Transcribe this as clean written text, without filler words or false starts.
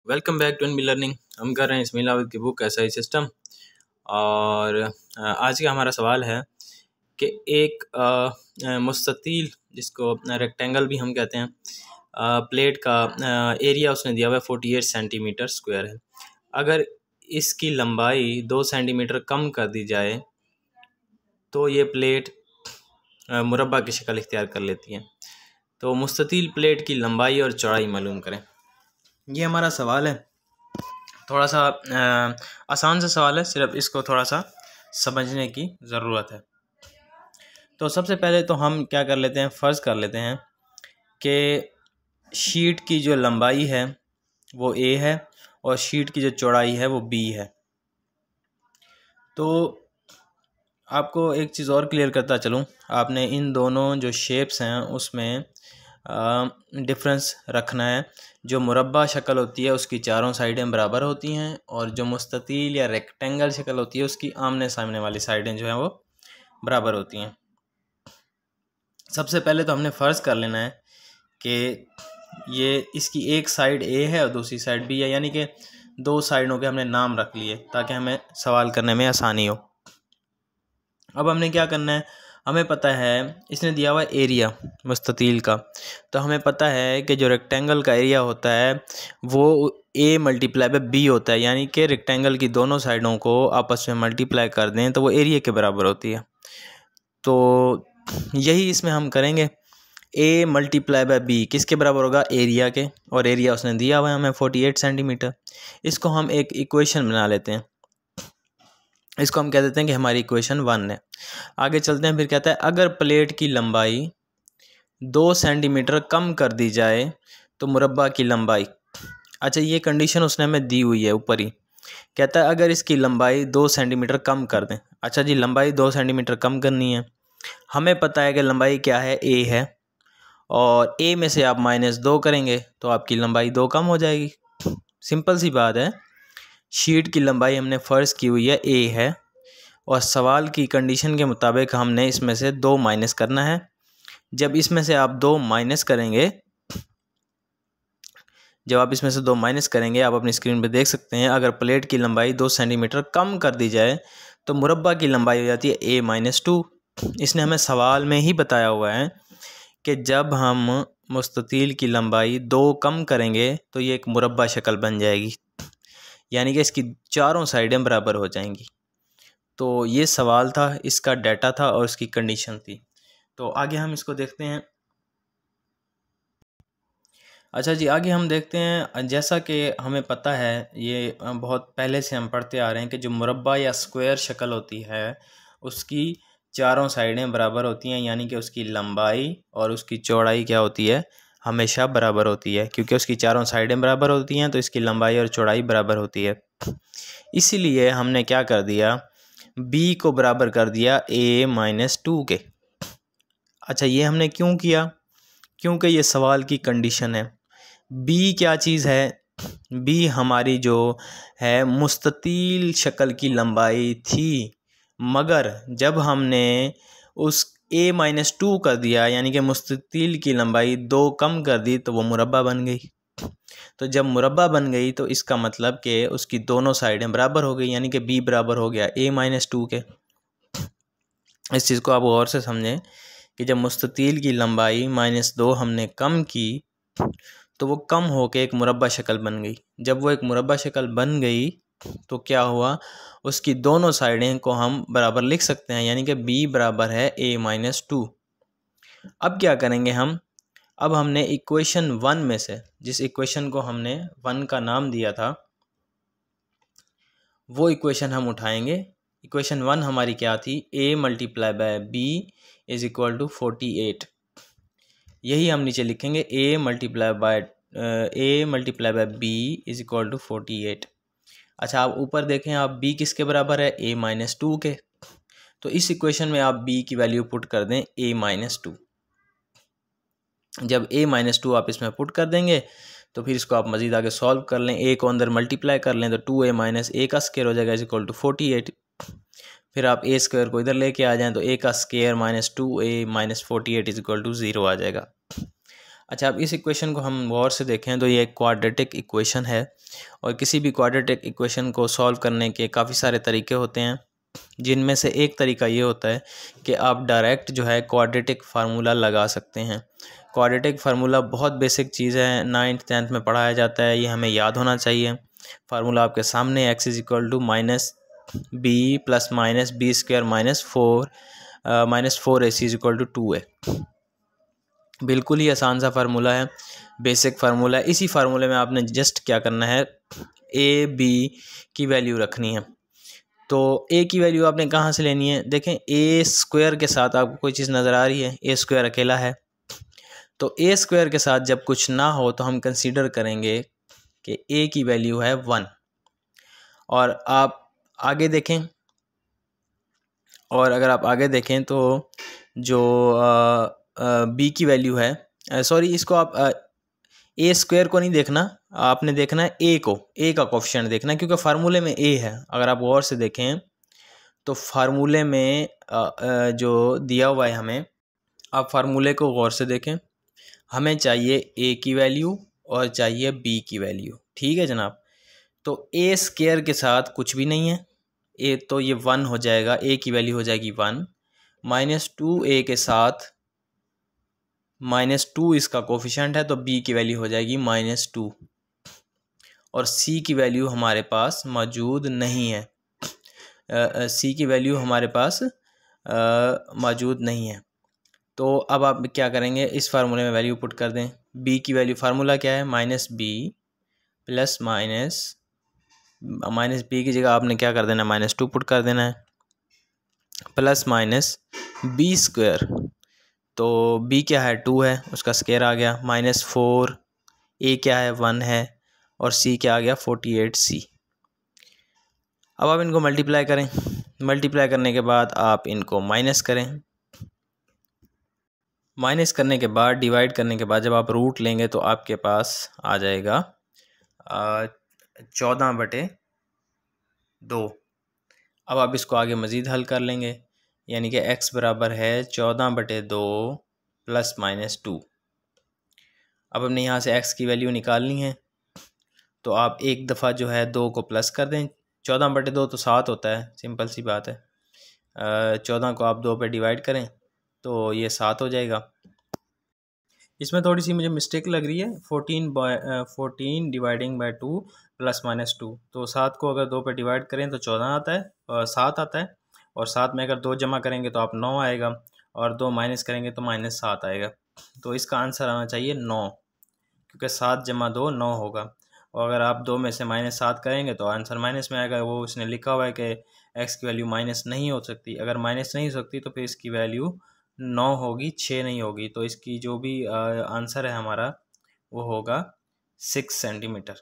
Welcome back to NB learning. हम कर रहे हैं इसमें लाविद की बुक एसआई सिस्टम। और आज का हमारा सवाल है कि एक मुस्ततील, जिसको रेक्टेंगल भी हम कहते हैं, प्लेट का एरिया उसने दिया हुआ है 48 सेंटीमीटर स्क्वायर है। अगर इसकी लंबाई 2 सेंटीमीटर कम कर दी जाए तो ये प्लेट मुरब्बा की शक्ल इख्तियार कर लेती है। तो मुस्ततील प्लेट की लंबाई और चौड़ाई मालूम करें। ये हमारा सवाल है। थोड़ा सा आसान सा सवाल है, सिर्फ इसको थोड़ा सा समझने की ज़रूरत है। तो सबसे पहले तो हम क्या कर लेते हैं, फ़र्ज़ कर लेते हैं कि शीट की जो लंबाई है वो ए है और शीट की जो चौड़ाई है वो बी है। तो आपको एक चीज़ और क्लियर करता चलूँ, आपने इन दोनों जो शेप्स हैं उसमें डिफरेंस रखना है। जो मुरब्बा शक्ल होती है उसकी चारों साइडें बराबर होती हैं और जो मुस्ततील या रेक्टेंगल शक्ल होती है उसकी आमने सामने वाली साइडें जो हैं वो बराबर होती हैं। सबसे पहले तो हमने फ़र्ज़ कर लेना है कि ये इसकी एक साइड ए है और दूसरी साइड बी है, यानी कि दो साइडों के हमने नाम रख लिए ताकि हमें सवाल करने में आसानी हो। अब हमने क्या करना है, हमें पता है इसने दिया हुआ एरिया मुस्ततील का, तो हमें पता है कि जो रेक्टेंगल का एरिया होता है वो ए मल्टीप्लाई बाय बी होता है, यानी कि रेक्टेंगल की दोनों साइडों को आपस में मल्टीप्लाई कर दें तो वो एरिया के बराबर होती है। तो यही इसमें हम करेंगे। ए मल्टीप्लाई बाय बी किसके बराबर होगा, एरिया के, और एरिया उसने दिया हुआ है हमें 48 सेंटीमीटर। इसको हम एक इक्वेशन बना लेते हैं, इसको हम कह देते हैं कि हमारी इक्वेशन 1 है। आगे चलते हैं, फिर कहता है अगर प्लेट की लंबाई 2 सेंटीमीटर कम कर दी जाए तो मुरब्बा की लंबाई, अच्छा ये कंडीशन उसने हमें दी हुई है ऊपर ही, कहता है अगर इसकी लंबाई 2 सेंटीमीटर कम कर दें। अच्छा जी, लंबाई 2 सेंटीमीटर कम करनी है। हमें पता है कि लंबाई क्या है, ए है, और ए में से आप -2 करेंगे तो आपकी लंबाई 2 कम हो जाएगी। सिंपल सी बात है। शीट की लंबाई हमने फ़र्ज़ की हुई है ए है और सवाल की कंडीशन के मुताबिक हमने इसमें से 2 माइनस करना है। जब इसमें से आप 2 माइनस करेंगे, आप अपनी स्क्रीन पे देख सकते हैं, अगर प्लेट की लंबाई 2 सेंटीमीटर कम कर दी जाए तो मुरब्बा की लंबाई हो जाती है a-2। इसने हमें सवाल में ही बताया हुआ है कि जब हम मुस्ततील की लंबाई 2 कम करेंगे तो ये एक मुरब्बा शक्ल बन जाएगी, यानी कि इसकी चारों साइडें बराबर हो जाएंगी। तो ये सवाल था, इसका डाटा था और इसकी कंडीशन थी। तो आगे हम इसको देखते हैं। अच्छा जी, आगे हम देखते हैं, जैसा कि हमें पता है, ये बहुत पहले से हम पढ़ते आ रहे हैं कि जो मुरब्बा या स्क्वायर शक्ल होती है उसकी चारों साइडें बराबर होती हैं, यानी कि उसकी लंबाई और उसकी चौड़ाई क्या होती है, हमेशा बराबर होती है। क्योंकि उसकी चारों साइडें बराबर होती हैं तो इसकी लंबाई और चौड़ाई बराबर होती है। इसीलिए हमने क्या कर दिया, बी को बराबर कर दिया a-2 के। अच्छा, ये हमने क्यों किया, क्योंकि ये सवाल की कंडीशन है। बी क्या चीज़ है, बी हमारी जो है मुस्ततील शक्ल की लंबाई थी, मगर जब हमने उस a-2 कर दिया, यानी कि मुस्ततील की लंबाई 2 कम कर दी, तो वो मुरब्बा बन गई। तो जब मुरब्बा बन गई तो इसका मतलब कि उसकी दोनों साइडें बराबर हो गई, यानी कि बी बराबर हो गया a-2 के। इस चीज़ को आप गौर से समझें कि जब मुस्ततील की लंबाई -2 हमने कम की तो वो कम होके एक मुरब्बा शक्ल बन गई। जब वो एक मुरब्बा शक्ल बन गई तो क्या हुआ, उसकी दोनों साइडें को हम बराबर लिख सकते हैं, यानी कि b बराबर है a-2। अब क्या करेंगे हम, अब हमने इक्वेशन 1 में से, जिस इक्वेशन को हमने 1 का नाम दिया था, वो इक्वेशन हम उठाएंगे। इक्वेशन 1 हमारी क्या थी, a multiply by b is equal to 48। यही हम नीचे लिखेंगे, a multiply by b is equal to 48। अच्छा, आप ऊपर देखें, आप b किसके बराबर है, a-2 के। तो इस इक्वेशन में आप b की वैल्यू पुट कर दें a-2। जब a-2 आप इसमें पुट कर देंगे तो फिर इसको आप मज़ीद आगे सॉल्व कर लें, a को अंदर मल्टीप्लाई कर लें तो 2a माइनस a का स्क्वायर हो जाएगा इज इक्वल टू 48। फिर आप a स्क्वायर को इधर लेके आ जाएं तो a का square -2a - 48 is equal to 0 आ जाएगा। अच्छा, अब इस इक्वेशन को हम गौर से देखें तो ये एक क्वाड्रेटिक इक्वेशन है, और किसी भी क्वाड्रेटिक इक्वेशन को सॉल्व करने के काफ़ी सारे तरीके होते हैं, जिनमें से एक तरीका ये होता है कि आप डायरेक्ट जो है क्वाड्रेटिक फार्मूला लगा सकते हैं। क्वाड्रेटिक फार्मूला बहुत बेसिक चीज़ है, 9th 10th में पढ़ाया जाता है, ये हमें याद होना चाहिए। फार्मूला आपके सामने, x is equal to minus b plus minus b square minus four AC is equal to 2a। बिल्कुल ही आसान सा फार्मूला है, बेसिक फार्मूला है। इसी फार्मूले में आपने जस्ट क्या करना है, ए बी की वैल्यू रखनी है। तो ए की वैल्यू आपने कहाँ से लेनी है, देखें ए स्क्वायर के साथ आपको कोई चीज़ नज़र आ रही है, ए स्क्वायर अकेला है, तो ए स्क्वायर के साथ जब कुछ ना हो तो हम कंसीडर करेंगे कि ए की वैल्यू है 1। और आप आगे देखें, और अगर आप आगे देखें तो जो बी की वैल्यू है, सॉरी इसको आप ए स्क्वायर को नहीं देखना, आपने देखना है ए को, ए का कोफिशिएंट देखना है, क्योंकि फार्मूले में ए है। अगर आप गौर से देखें तो फार्मूले में जो दिया हुआ है हमें, आप फार्मूले को गौर से देखें, हमें चाहिए ए की वैल्यू और चाहिए बी की वैल्यू, ठीक है जनाब। तो ए स्क्वायर के साथ कुछ भी नहीं है, ए तो ये 1 हो जाएगा, ए की वैल्यू हो जाएगी 1, माइनस 2a के साथ -2 इसका कोफिशिएंट है, तो b की वैल्यू हो जाएगी -2, और c की वैल्यू हमारे पास मौजूद नहीं है, c की वैल्यू हमारे पास मौजूद नहीं है। तो अब आप क्या करेंगे, इस फार्मूले में वैल्यू पुट कर दें, b की वैल्यू, फार्मूला क्या है, -b प्लस माइनस बी की जगह आपने क्या कर देना, -2 पुट कर देना है, प्लस माइनस बी स्क्वायर, तो b क्या है 2 है, उसका स्क्वायर आ गया, -4, a क्या है 1 है, और c क्या आ गया 48c। अब आप इनको मल्टीप्लाई करें, मल्टीप्लाई करने के बाद आप इनको माइनस करें, माइनस करने के बाद डिवाइड करने के बाद जब आप रूट लेंगे तो आपके पास आ जाएगा 14/2। अब आप इसको आगे मज़ीद हल कर लेंगे, यानी कि x बराबर है 14/2 प्लस -2। अब हमने यहाँ से x की वैल्यू निकालनी है, तो आप एक दफ़ा जो है 2 को प्लस कर दें, 14/2 तो 7 होता है, सिंपल सी बात है। 14 को आप 2 पे डिवाइड करें तो ये 7 हो जाएगा। इसमें थोड़ी सी मुझे मिस्टेक लग रही है, 14 डिवाइडिंग बाय 2 प्लस -2, तो 7 को अगर 2 पे डिवाइड करें तो 14 आता है, 7 आता है, और 7 में अगर 2 जमा करेंगे तो आप 9 आएगा, और 2 माइनस करेंगे तो -7 आएगा। तो इसका आंसर आना चाहिए 9, क्योंकि 7 जमा 2 9 होगा, और अगर आप 2 में से -7 करेंगे तो आंसर माइनस में आएगा। वो उसने लिखा हुआ है कि x की वैल्यू माइनस नहीं हो सकती, अगर माइनस नहीं हो सकती तो फिर इसकी वैल्यू 9 होगी, 6 नहीं होगी। तो इसकी जो भी आंसर है हमारा वो होगा 6 सेंटीमीटर।